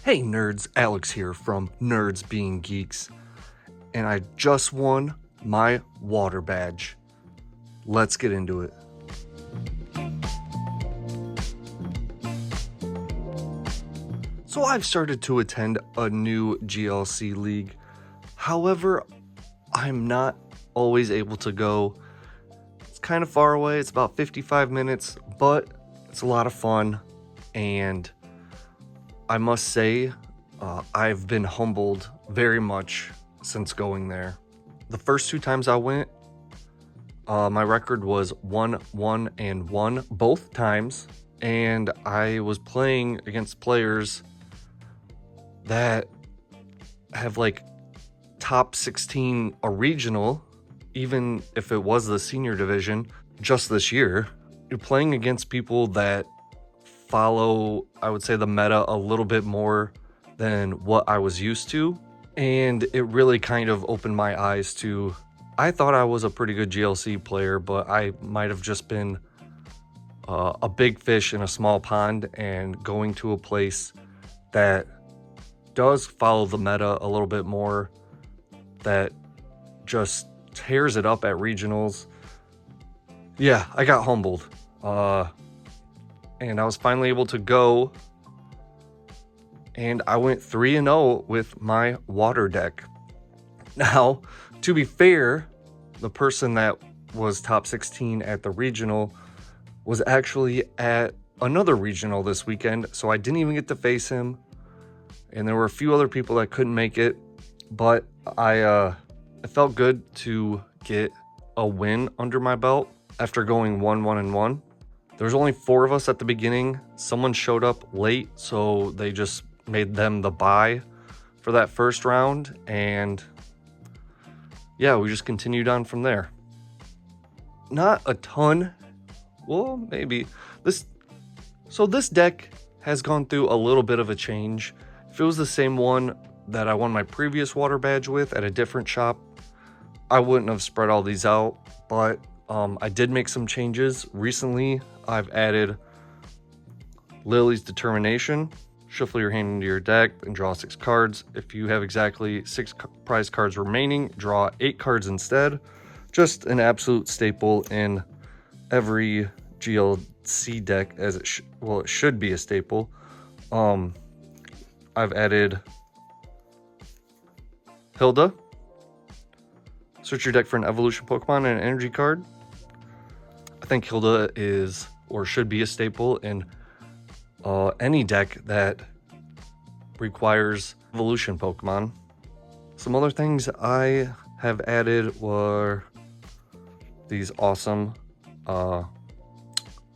Hey nerds, Alex here from Nerds Being Geeks, and I just won my water badge. Let's get into it. So I've started to attend a new GLC league. However, I'm not always able to go. It's kind of far away, it's about 55 minutes, but it's a lot of fun, and I must say, I've been humbled very much since going there. The first two times I went, my record was 1-1-1 both times, and I was playing against players that have like top 16 a regional, even if it was the senior division just this year. You're playing against people that follow, I would say, the meta a little bit more than what I was used to, and it really kind of opened my eyes to, I thought I was a pretty good GLC player, but I might have just been a big fish in a small pond, and going to a place that does follow the meta a little bit more, that just tears it up at regionals. Yeah, I got humbled. And I was finally able to go, and I went 3-0 with my water deck. Now, to be fair, the person that was top 16 at the regional was actually at another regional this weekend, so I didn't even get to face him, and there were a few other people that couldn't make it, but it felt good to get a win under my belt after going 1-1-1. There was only 4 of us at the beginning. Someone showed up late, so they just made them the bye for that first round, and yeah, we just continued on from there. Not a ton, well, maybe. This deck has gone through a little bit of a change. If it was the same one that I won my previous water badge with at a different shop, I wouldn't have spread all these out, but I did make some changes. Recently, I've added Lily's Determination. Shuffle your hand into your deck and draw 6 cards. If you have exactly 6 prize cards remaining, draw 8 cards instead. Just an absolute staple in every GLC deck, as it should be a staple. I've added Hilda. Search your deck for an evolution Pokemon and an energy card. I think Hilda is, or should be, a staple in any deck that requires evolution Pokemon. Some other things I have added were these awesome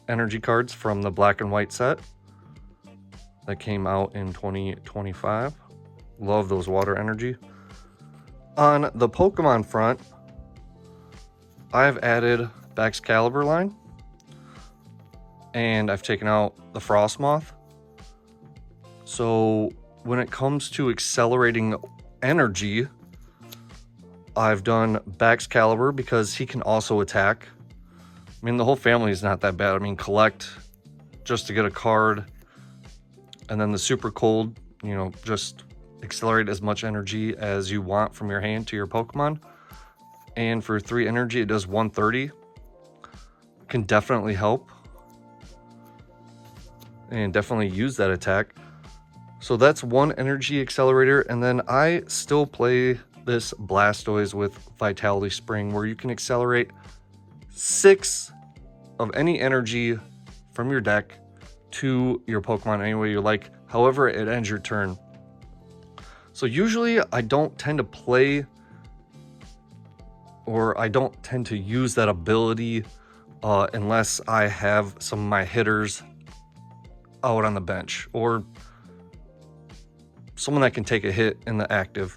energy cards from the black and white set that came out in 2025. Love those water energy. On the Pokemon front, I've added Baxcalibur line, and I've taken out the Frostmoth. So when it comes to accelerating energy, I've done Baxcalibur because he can also attack. I mean, the whole family is not that bad. I mean, collect just to get a card, and then the Super Cold, just accelerate as much energy as you want from your hand to your Pokemon. And for 3 energy, it does 130. Can definitely help, and definitely use that attack. So that's 1 energy accelerator. And then I still play this Blastoise with Vitality Spring, where you can accelerate 6 of any energy from your deck to your Pokemon any way you like, however it ends your turn. So usually I don't tend to play, or I don't tend to use that ability unless I have some of my hitters out on the bench, or someone that can take a hit in the active.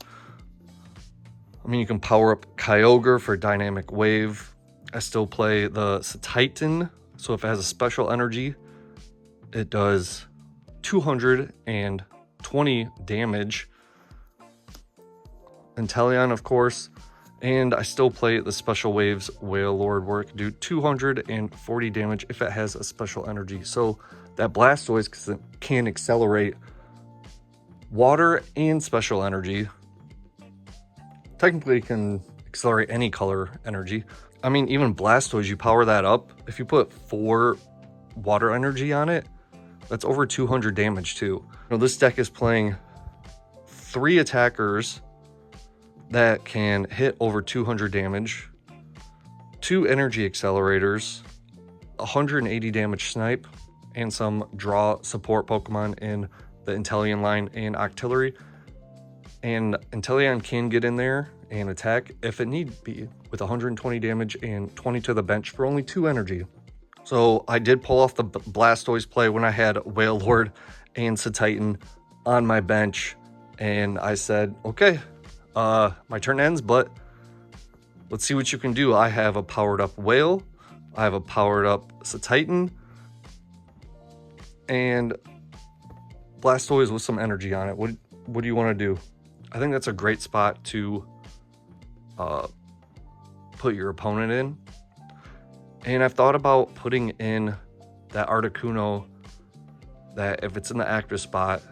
I mean, you can power up Kyogre for Dynamic Wave. I still play the Titan, so if it has a special energy, it does 220 damage. Inteleon, of course, and I still play the Special Waves Wailord, where it can do 240 damage if it has a special energy. So that Blastoise can accelerate water and special energy. Technically, it can accelerate any color energy. I mean, even Blastoise, you power that up. If you put 4 water energy on it, that's over 200 damage too. This deck is playing 3 attackers that can hit over 200 damage, 2 energy accelerators, 180 damage snipe, and some draw support Pokemon in the Inteleon line and Octillery. And Inteleon can get in there and attack if it need be with 120 damage and 20 to the bench for only 2 energy. So I did pull off the Blastoise play when I had Wailord and Cetitan on my bench, and I said, okay, my turn ends, but let's see what you can do. I have a powered up Wail, I have a powered up Cetitan, and Blastoise with some energy on it. What do you want to do? I think that's a great spot to put your opponent in. And I've thought about putting in that Articuno that if it's in the active spot,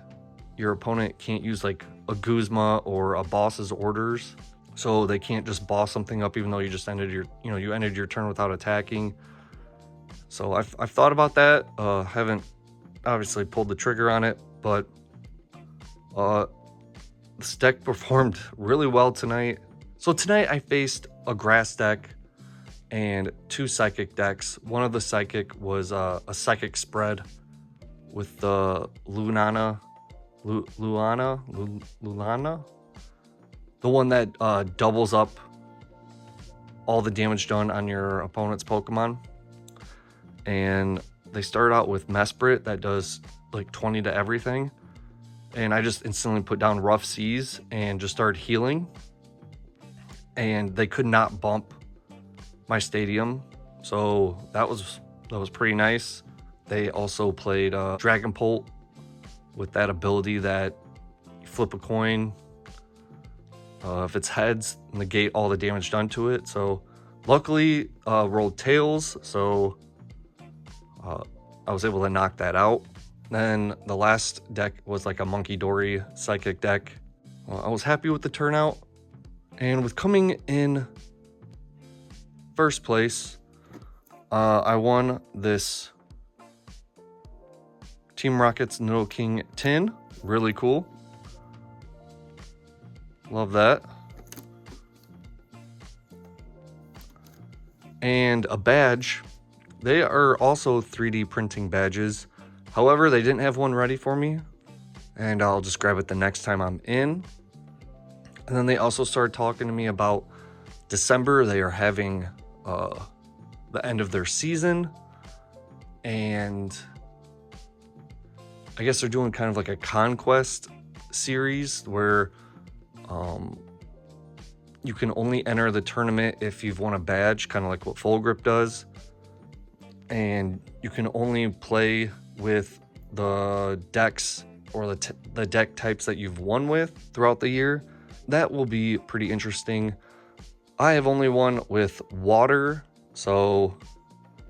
your opponent can't use like a Guzma or a boss's orders. So they can't just boss something up even though you just ended your, you ended your turn without attacking. So I've thought about that. Haven't obviously pulled the trigger on it, but this deck performed really well tonight. So tonight I faced a grass deck and 2 psychic decks. One of the psychic was a psychic spread with the Lunana, the one that doubles up all the damage done on your opponent's Pokemon. And they start out with Mesprit that does like 20 to everything. And I just instantly put down Rough Seas and just started healing. And they could not bump my stadium, so that was pretty nice. They also played Dragapult with that ability that you flip a coin. If it's heads, negate all the damage done to it. So luckily rolled tails, so I was able to knock that out. Then the last deck was like a Munkidori psychic deck. I was happy with the turnout, and with coming in first place, I won this Team Rocket's Nidoking tin. Really cool. Love that. And a badge. They are also 3D printing badges. However, they didn't have one ready for me, and I'll just grab it the next time I'm in. And then they also started talking to me about December. They are having the end of their season, and I guess they're doing kind of like a conquest series where you can only enter the tournament if you've won a badge, kind of like what Full Grip does, and you can only play with the decks or the deck types that you've won with throughout the year. That will be pretty interesting. I have only won with water, so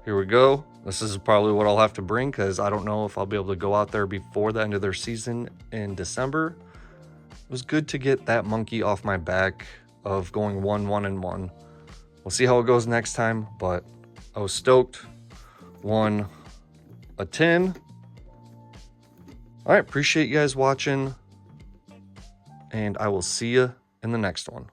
here we go. This is probably what I'll have to bring because I don't know if I'll be able to go out there before the end of their season in December. It was good to get that monkey off my back of going 1-1-1. We'll see how it goes next time, but I was stoked. Won a tin. All right, appreciate you guys watching, and I will see you in the next one.